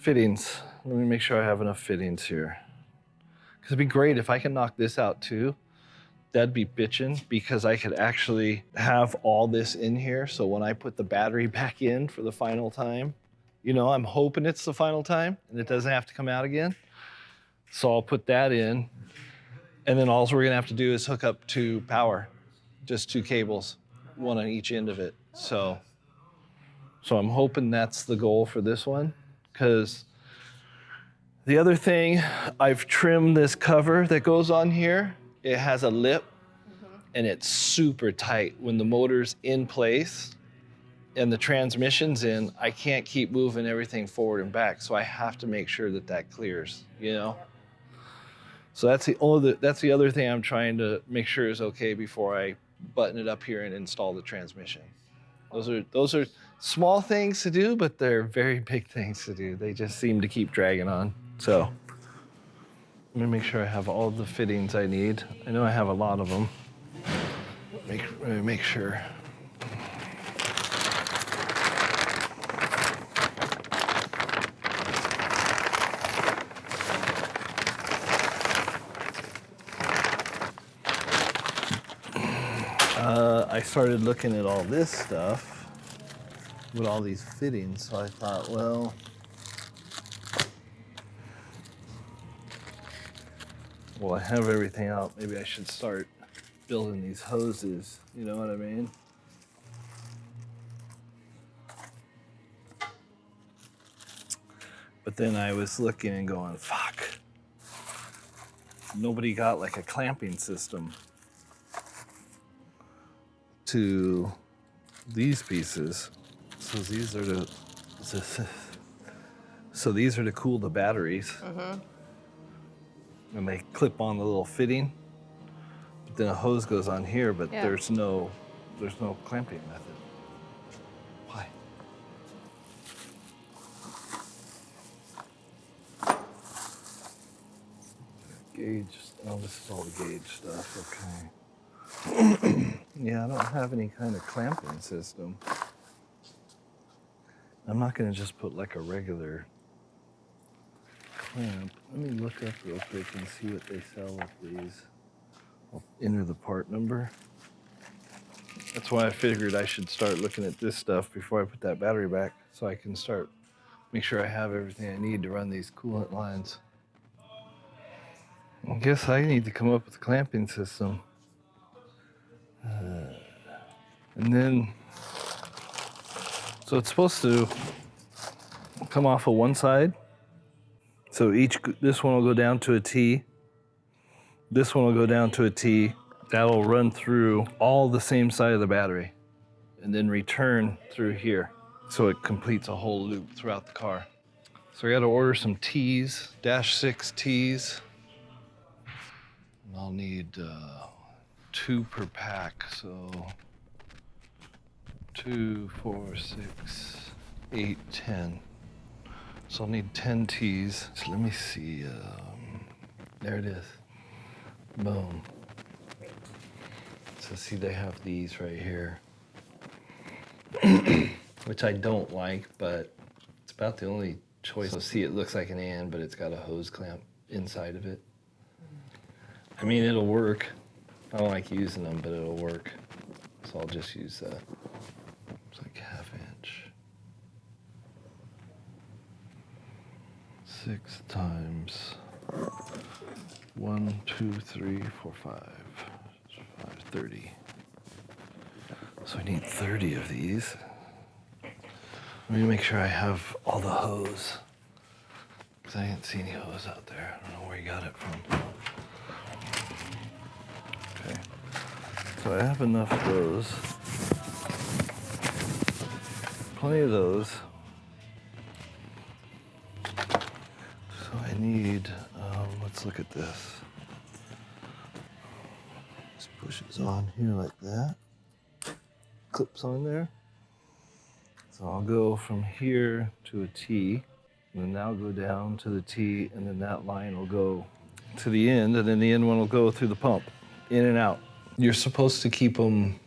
fittings. Let me make sure I have enough fittings here. Because it'd be great if I can knock this out too. That'd be bitchin', because I could actually have all this in here. So when I put the battery back in for the final time, you know, I'm hoping it's the final time and it doesn't have to come out again. So I'll put that in. And then all we're gonna have to do is hook up to power, just 2 cables, one on each end of it. So I'm hoping that's the goal for this one, because the other thing, I've trimmed this cover that goes on here. It has a lip, and it's super tight. When the motor's in place and the transmission's in, I can't keep moving everything forward and back, so I have to make sure that that clears, you know? So that's the other thing I'm trying to make sure is okay before I button it up here and install the transmission. Those are small things to do, but they're very big things to do. They just seem to keep dragging on. So let me make sure I have all the fittings I need. I know I have a lot of them. Let me make sure. I started looking at all this stuff with all these fittings, so I thought, well, I have everything out. Maybe I should start building these hoses, you know what I mean? But then I was looking and going, fuck. Nobody got like a clamping system to these pieces. So these are to cool the batteries. And they clip on the little fitting. But then a hose goes on here, but there's no clamping method. Why? Gauge. Oh, this is all the gauge stuff. Okay. Yeah, I don't have any kind of clamping system. I'm not gonna just put like a regular clamp. Let me look up real quick and see what they sell with these. I'll enter the part number. That's why I figured I should start looking at this stuff before I put that battery back, so I can make sure I have everything I need to run these coolant lines. I guess I need to come up with a clamping system. And then, so it's supposed to come off of one side. So this one will go down to a T. This one will go down to a T. That'll run through all the same side of the battery and then return through here. So it completes a whole loop throughout the car. So I gotta order some T's, -6 T's. And I'll need 2 per pack, so 2, 4, 6, 8, 10. So I'll need 10 T's. So let me see, there it is. Boom. So see, they have these right here, which I don't like, but it's about the only choice. So see, it looks like an and, but it's got a hose clamp inside of it. I mean, it'll work. I don't like using them, but it'll work. So I'll just use that. It's like 1/2 inch. 6 times 1, 2, 3, 4, 5. 30. So I need 30 of these. Let me make sure I have all the hose, because I didn't see any hose out there. I don't know where you got it from. Okay, so I have enough of those. Plenty of those. So I need, let's look at this. Pushes on here like that, clips on there. So I'll go from here to a T, and then that'll go down to the T, and then that line will go to the end, and then the end one will go through the pump, in and out. You're supposed to keep them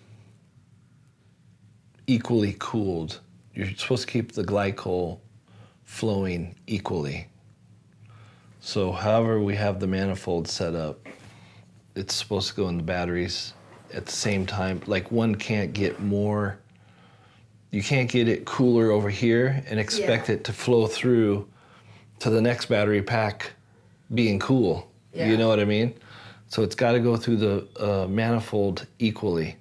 equally cooled. You're supposed to keep the glycol flowing equally. So however we have the manifold set up, it's supposed to go in the batteries at the same time. Like one can't get more, you can't get it cooler over here and expect it to flow through to the next battery pack being cool. Yeah. You know what I mean? So it's got to go through the manifold equally.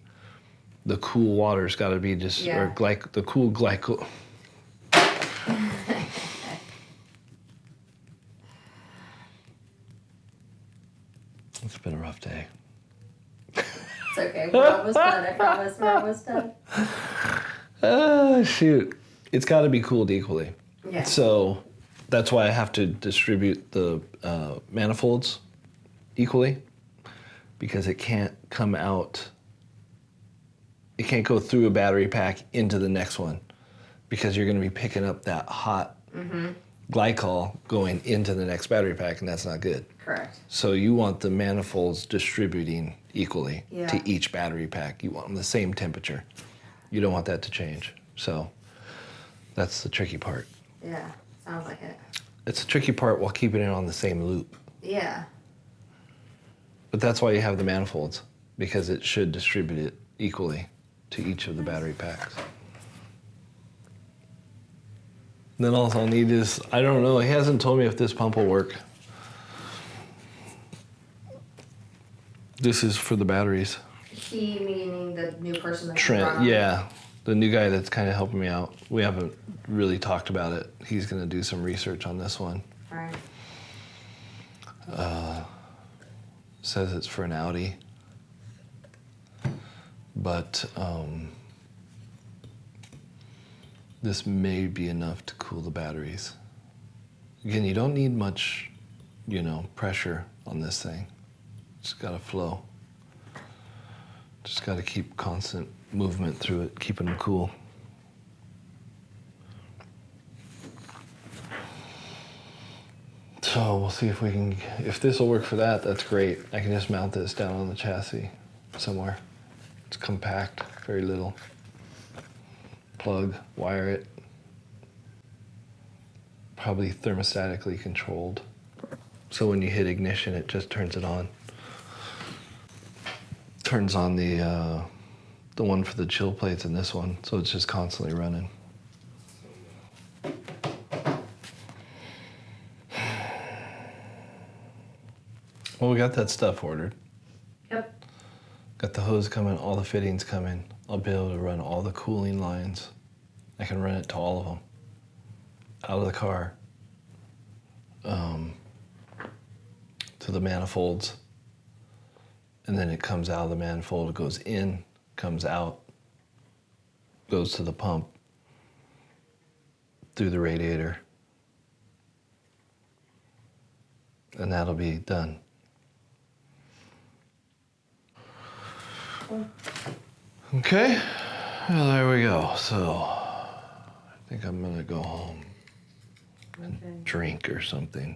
The cool water's got to be just, or the cool glycol. It's been a rough day. It's okay. We're almost done. I promise we're almost done. Shoot. It's got to be cooled equally. Yeah. So that's why I have to distribute the manifolds equally, because it can't come out, it can't go through a battery pack into the next one, because you're going to be picking up that hot glycol going into the next battery pack, and that's not good. Correct. So you want the manifolds distributing equally to each battery pack. You want them the same temperature. You don't want that to change. So that's the tricky part. Yeah, sounds like it. It's a tricky part while keeping it on the same loop. Yeah. But that's why you have the manifolds, because it should distribute it equally to each of the battery packs. Then all I'll need is, I don't know, he hasn't told me if this pump will work. This is for the batteries. He meaning the new person that's Trent, yeah. The new guy that's kind of helping me out. We haven't really talked about it. He's going to do some research on this one. All right. Says it's for an Audi. But this may be enough to cool the batteries. Again, you don't need much, pressure on this thing. Just got to flow. Just got to keep constant movement through it, keeping them cool. So we'll see if we can, if this will work for that, that's great. I can just mount this down on the chassis somewhere. It's compact, very little. Plug, wire it. Probably thermostatically controlled. So when you hit ignition, it just turns it on. Turns on the one for the chill plates in this one, so it's just constantly running. Well, we got that stuff ordered. Yep. Got the hose coming, all the fittings coming. I'll be able to run all the cooling lines. I can run it to all of them. Out of the car. To the manifolds. And then it comes out of the manifold, it goes in, comes out, goes to the pump, through the radiator. And that'll be done. Okay, well, there we go. So I think I'm gonna go home and drink or something.